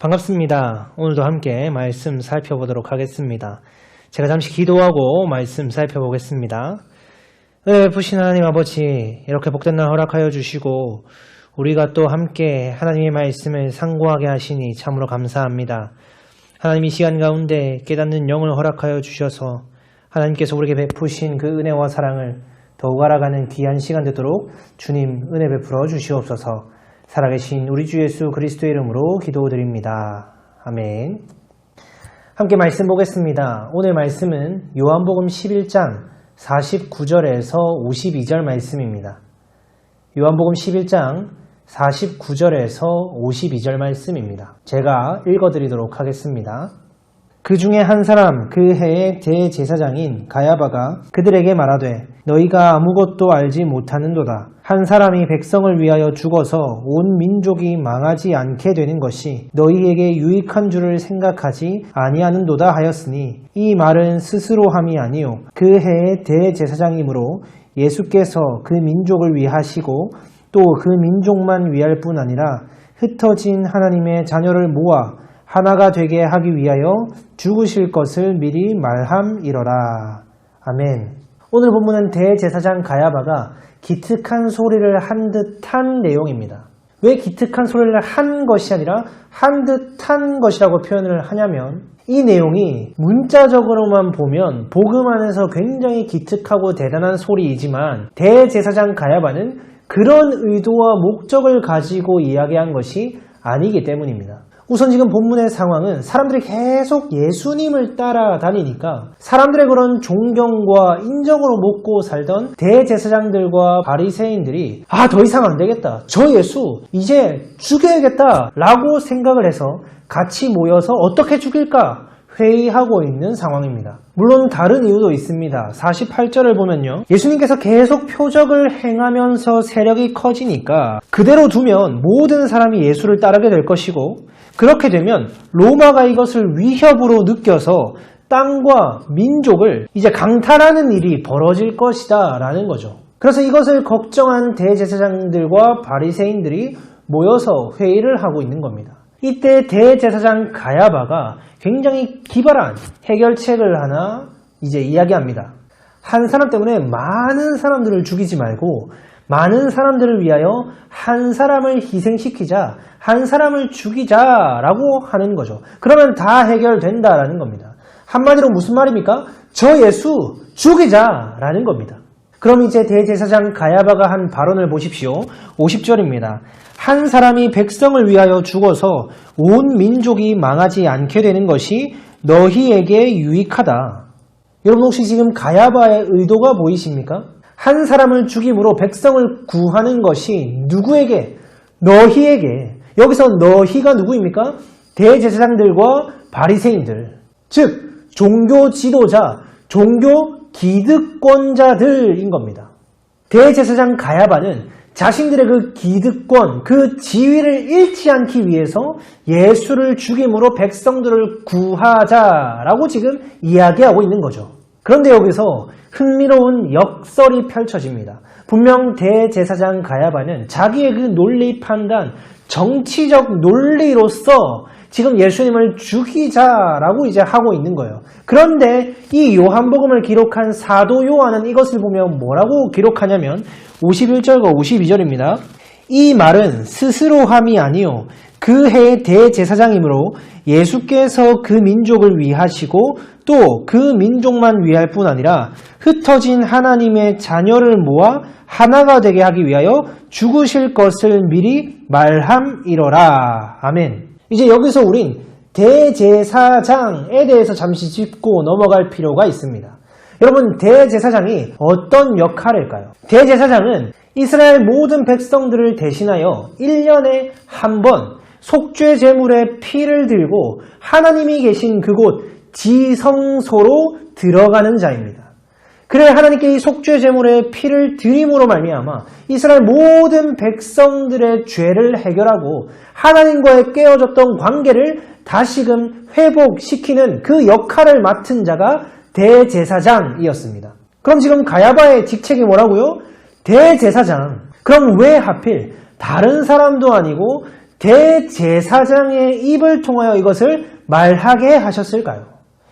반갑습니다. 오늘도 함께 말씀 살펴보도록 하겠습니다. 제가 잠시 기도하고 말씀 살펴보겠습니다. 부신 하나님 아버지, 이렇게 복된 날 허락하여 주시고 우리가 또 함께 하나님의 말씀을 상고하게 하시니 참으로 감사합니다. 하나님 이 시간 가운데 깨닫는 영을 허락하여 주셔서 하나님께서 우리에게 베푸신 그 은혜와 사랑을 더욱 알아가는 귀한 시간 되도록 주님 은혜 베풀어 주시옵소서. 살아계신 우리 주 예수 그리스도의 이름으로 기도드립니다. 아멘. 함께 말씀 보겠습니다. 오늘 말씀은 요한복음 11장 49절에서 52절 말씀입니다. 요한복음 11장 49절에서 52절 말씀입니다. 제가 읽어드리도록 하겠습니다. 그 중에 한 사람 그 해의 대제사장인 가야바가 그들에게 말하되 너희가 아무것도 알지 못하는도다. 한 사람이 백성을 위하여 죽어서 온 민족이 망하지 않게 되는 것이 너희에게 유익한 줄을 생각하지 아니하는도다 하였으니 이 말은 스스로 함이 아니요 그 해의 대제사장이므로 예수께서 그 민족을 위하시고 또 그 민족만 위할 뿐 아니라 흩어진 하나님의 자녀를 모아 하나가 되게 하기 위하여 죽으실 것을 미리 말함이러라. 아멘. 오늘 본문은 대제사장 가야바가 기특한 소리를 한 듯한 내용입니다. 왜 기특한 소리를 한 것이 아니라 한 듯한 것이라고 표현을 하냐면 이 내용이 문자적으로만 보면 복음 안에서 굉장히 기특하고 대단한 소리이지만 대제사장 가야바는 그런 의도와 목적을 가지고 이야기한 것이 아니기 때문입니다. 우선 지금 본문의 상황은 사람들이 계속 예수님을 따라다니니까 사람들의 그런 존경과 인정으로 먹고 살던 대제사장들과 바리새인들이 더 이상 안 되겠다. 저 예수 이제 죽여야겠다 라고 생각을 해서 같이 모여서 어떻게 죽일까 회의하고 있는 상황입니다. 물론 다른 이유도 있습니다. 48절을 보면요. 예수님께서 계속 표적을 행하면서 세력이 커지니까 그대로 두면 모든 사람이 예수를 따르게 될 것이고 그렇게 되면 로마가 이것을 위협으로 느껴서 땅과 민족을 이제 강탈하는 일이 벌어질 것이다 라는 거죠. 그래서 이것을 걱정한 대제사장들과 바리새인들이 모여서 회의를 하고 있는 겁니다. 이때 대제사장 가야바가 굉장히 기발한 해결책을 하나 이제 이야기합니다. 한 사람 때문에 많은 사람들을 죽이지 말고 많은 사람들을 위하여 한 사람을 희생시키자, 한 사람을 죽이자라고 하는 거죠. 그러면 다 해결된다라는 겁니다. 한마디로 무슨 말입니까? 저 예수 죽이자라는 겁니다. 그럼 이제 대제사장 가야바가 한 발언을 보십시오. 50절입니다. 한 사람이 백성을 위하여 죽어서 온 민족이 망하지 않게 되는 것이 너희에게 유익하다. 여러분 혹시 지금 가야바의 의도가 보이십니까? 한 사람을 죽임으로 백성을 구하는 것이 누구에게? 너희에게. 여기서 너희가 누구입니까? 대제사장들과 바리새인들. 즉 종교 지도자, 종교 기득권자들인 겁니다. 대제사장 가야바는 자신들의 그 기득권, 그 지위를 잃지 않기 위해서 예수를 죽임으로 백성들을 구하자라고 지금 이야기하고 있는 거죠. 그런데 여기서 흥미로운 역설이 펼쳐집니다. 분명 대제사장 가야바는 자기의 그 논리 판단, 정치적 논리로서 지금 예수님을 죽이자라고 이제 하고 있는 거예요. 그런데 이 요한복음을 기록한 사도 요한은 이것을 보면 뭐라고 기록하냐면 51절과 52절입니다. 이 말은 스스로 함이 아니요 그 해의 대제사장이므로 예수께서 그 민족을 위하시고 또 그 민족만 위할 뿐 아니라 흩어진 하나님의 자녀를 모아 하나가 되게 하기 위하여 죽으실 것을 미리 말함이러라. 아멘. 이제 여기서 우린 대제사장에 대해서 잠시 짚고 넘어갈 필요가 있습니다. 여러분 대제사장이 어떤 역할일까요? 대제사장은 이스라엘 모든 백성들을 대신하여 1년에 한 번 속죄 제물의 피를 들고 하나님이 계신 그곳 지성소로 들어가는 자입니다. 그래 하나님께 이 속죄 제물의 피를 드림으로 말미암아 이스라엘 모든 백성들의 죄를 해결하고 하나님과의 깨어졌던 관계를 다시금 회복시키는 그 역할을 맡은 자가 대제사장이었습니다. 그럼 지금 가야바의 직책이 뭐라고요? 대제사장. 그럼 왜 하필 다른 사람도 아니고 대제사장의 입을 통하여 이것을 말하게 하셨을까요?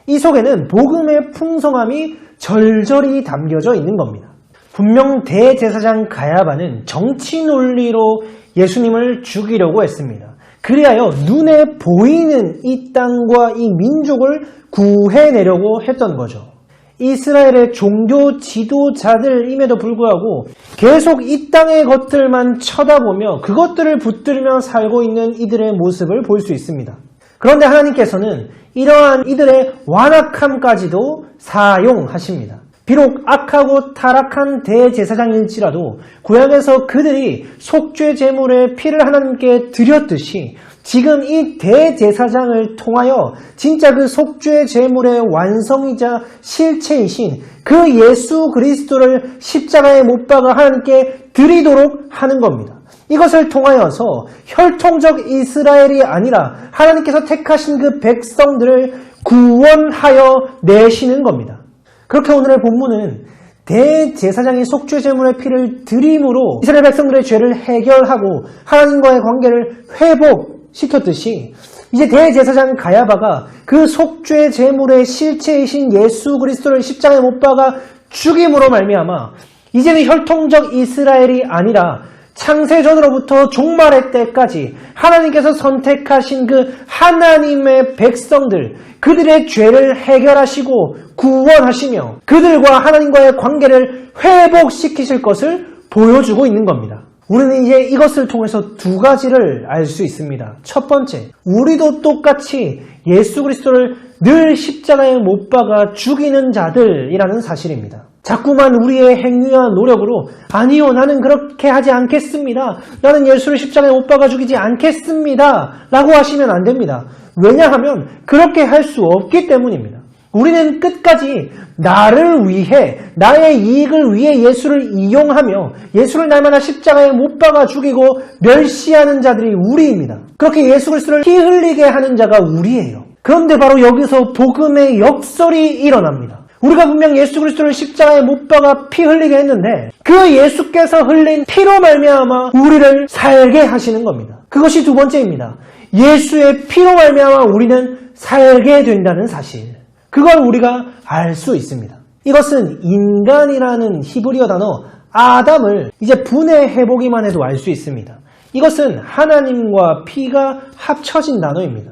이 속에는 복음의 풍성함이 절절히 담겨져 있는 겁니다. 분명 대제사장 가야바는 정치 논리로 예수님을 죽이려고 했습니다. 그리하여 눈에 보이는 이 땅과 이 민족을 구해내려고 했던 거죠. 이스라엘의 종교 지도자들임에도 불구하고 계속 이 땅의 것들만 쳐다보며 그것들을 붙들며 살고 있는 이들의 모습을 볼 수 있습니다. 그런데 하나님께서는 이러한 이들의 완악함까지도 사용하십니다. 비록 악하고 타락한 대제사장일지라도 구약에서 그들이 속죄 제물의 피를 하나님께 드렸듯이 지금 이 대제사장을 통하여 진짜 그 속죄 제물의 완성이자 실체이신 그 예수 그리스도를 십자가에 못 박아 하나님께 드리도록 하는 겁니다. 이것을 통하여서 혈통적 이스라엘이 아니라 하나님께서 택하신 그 백성들을 구원하여 내시는 겁니다. 그렇게 오늘의 본문은 대제사장이 속죄 제물의 피를 드림으로 이스라엘 백성들의 죄를 해결하고 하나님과의 관계를 회복시켰듯이 이제 대제사장 가야바가 그 속죄 제물의 실체이신 예수 그리스도를 십자가에 못 박아 죽임으로 말미암아 이제는 혈통적 이스라엘이 아니라 창세전으로부터 종말의 때까지 하나님께서 선택하신 그 하나님의 백성들, 그들의 죄를 해결하시고 구원하시며 그들과 하나님과의 관계를 회복시키실 것을 보여주고 있는 겁니다. 우리는 이제 이것을 통해서 두 가지를 알 수 있습니다. 첫 번째, 우리도 똑같이 예수 그리스도를 늘 십자가에 못 박아 죽이는 자들이라는 사실입니다. 자꾸만 우리의 행위와 노력으로 아니요, 나는 그렇게 하지 않겠습니다. 나는 예수를 십자가에 못 박아 죽이지 않겠습니다. 라고 하시면 안 됩니다. 왜냐하면 그렇게 할 수 없기 때문입니다. 우리는 끝까지 나를 위해, 나의 이익을 위해 예수를 이용하며 예수를 날마다 십자가에 못 박아 죽이고 멸시하는 자들이 우리입니다. 그렇게 예수 그리스도를 피 흘리게 하는 자가 우리예요. 그런데 바로 여기서 복음의 역설이 일어납니다. 우리가 분명 예수 그리스도를 십자가에 못 박아 피 흘리게 했는데 그 예수께서 흘린 피로 말미암아 우리를 살게 하시는 겁니다. 그것이 두 번째입니다. 예수의 피로 말미암아 우리는 살게 된다는 사실. 그걸 우리가 알 수 있습니다. 이것은 인간이라는 히브리어 단어 아담을 이제 분해해보기만 해도 알 수 있습니다. 이것은 하나님과 피가 합쳐진 단어입니다.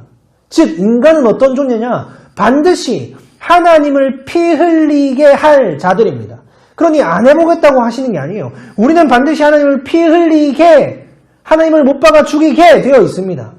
즉 인간은 어떤 존재냐? 반드시 하나님을 피 흘리게 할 자들입니다. 그러니 안 해보겠다고 하시는 게 아니에요. 우리는 반드시 하나님을 피 흘리게, 하나님을 못 박아 죽이게 되어 있습니다.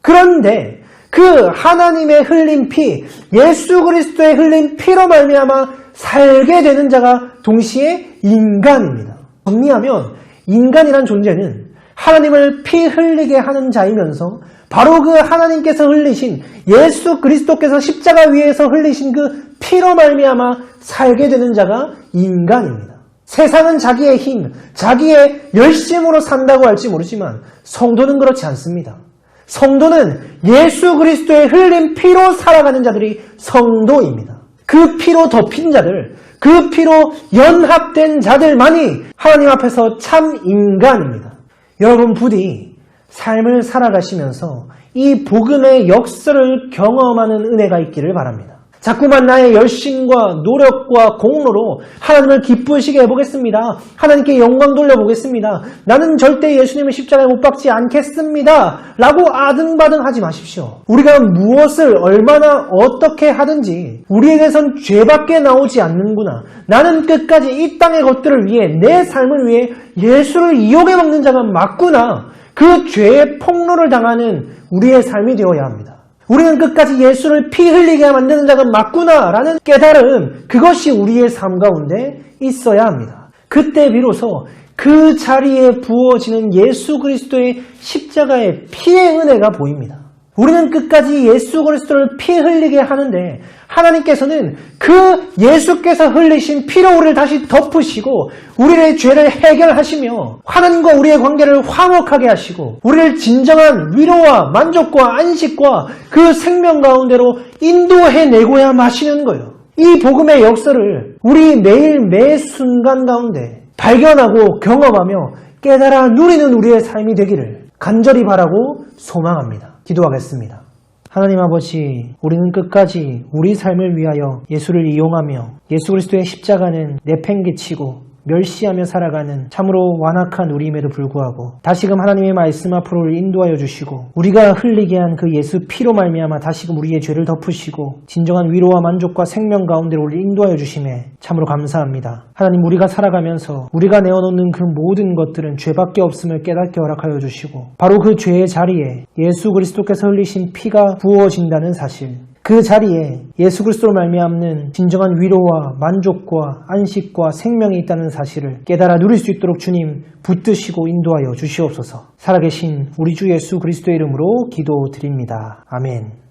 그런데 그 하나님의 흘린 피, 예수 그리스도의 흘린 피로 말미암아 살게 되는 자가 동시에 인간입니다. 정리하면 인간이란 존재는 하나님을 피 흘리게 하는 자이면서 바로 그 하나님께서 흘리신 예수 그리스도께서 십자가 위에서 흘리신 그 피로 말미암아 살게 되는 자가 인간입니다. 세상은 자기의 힘, 자기의 열심으로 산다고 할지 모르지만 성도는 그렇지 않습니다. 성도는 예수 그리스도의 흘린 피로 살아가는 자들이 성도입니다. 그 피로 덮인 자들, 그 피로 연합된 자들만이 하나님 앞에서 참 인간입니다. 여러분 부디 삶을 살아가시면서 이 복음의 역설을 경험하는 은혜가 있기를 바랍니다. 자꾸만 나의 열심과 노력과 공로로 하나님을 기쁘시게 해보겠습니다. 하나님께 영광 돌려보겠습니다. 나는 절대 예수님을 십자가에 못 박지 않겠습니다. 라고 아등바등하지 마십시오. 우리가 무엇을 얼마나 어떻게 하든지 우리에게선 죄밖에 나오지 않는구나. 나는 끝까지 이 땅의 것들을 위해, 내 삶을 위해 예수를 이용해 먹는 자가 맞구나. 그 죄의 폭로를 당하는 우리의 삶이 되어야 합니다. 우리는 끝까지 예수를 피 흘리게 만드는 자가 맞구나 라는 깨달음, 그것이 우리의 삶 가운데 있어야 합니다. 그때 비로소 그 자리에 부어지는 예수 그리스도의 십자가의 피의 은혜가 보입니다. 우리는 끝까지 예수 그리스도를 피 흘리게 하는데 하나님께서는 그 예수께서 흘리신 피로 우리를 다시 덮으시고 우리의 죄를 해결하시며 하나님과 우리의 관계를 화목하게 하시고 우리를 진정한 위로와 만족과 안식과 그 생명 가운데로 인도해내고야 마시는 거예요. 이 복음의 역사를 우리 매일 매 순간 가운데 발견하고 경험하며 깨달아 누리는 우리의 삶이 되기를 간절히 바라고 소망합니다. 기도하겠습니다. 하나님 아버지, 우리는 끝까지 우리 삶을 위하여 예수를 이용하며 예수 그리스도의 십자가는 내팽개치고 멸시하며 살아가는 참으로 완악한 우리임에도 불구하고 다시금 하나님의 말씀 앞으로 인도하여 주시고 우리가 흘리게 한 그 예수 피로 말미암아 다시금 우리의 죄를 덮으시고 진정한 위로와 만족과 생명 가운데로 우리를 인도하여 주심에 참으로 감사합니다. 하나님, 우리가 살아가면서 우리가 내어놓는 그 모든 것들은 죄밖에 없음을 깨닫게 허락하여 주시고 바로 그 죄의 자리에 예수 그리스도께서 흘리신 피가 부어진다는 사실, 그 자리에 예수 그리스도로 말미암는 진정한 위로와 만족과 안식과 생명이 있다는 사실을 깨달아 누릴 수 있도록 주님 붙드시고 인도하여 주시옵소서. 살아계신 우리 주 예수 그리스도의 이름으로 기도드립니다. 아멘.